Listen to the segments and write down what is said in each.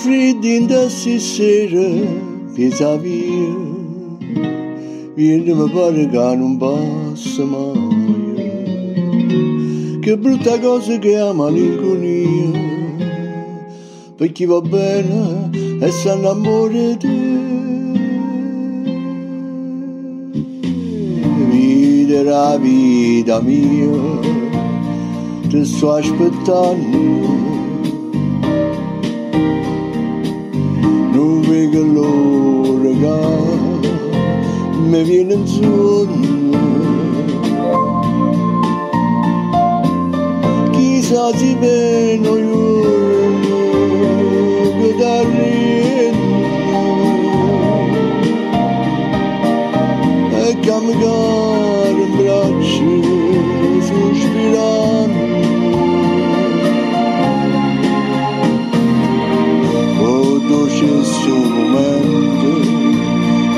freddi in tassi sera, pensa via, viene mi pare che non passa mai. Che brutta cosa che è la malinconia, per chi va bene e si innamora di te. Vita la vita mia, ti sto aspettando. Non vedo l'ora che mi viene in sonno. Chissà se vengo io che t'arriendo e camminare in braccio sospirando. Questo momento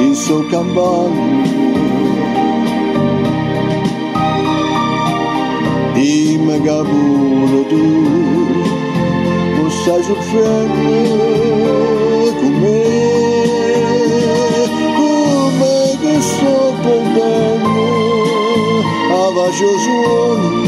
io sto campando. Dimmi che pure tu non stai soffrendo come che sto perdendo a faccio suono.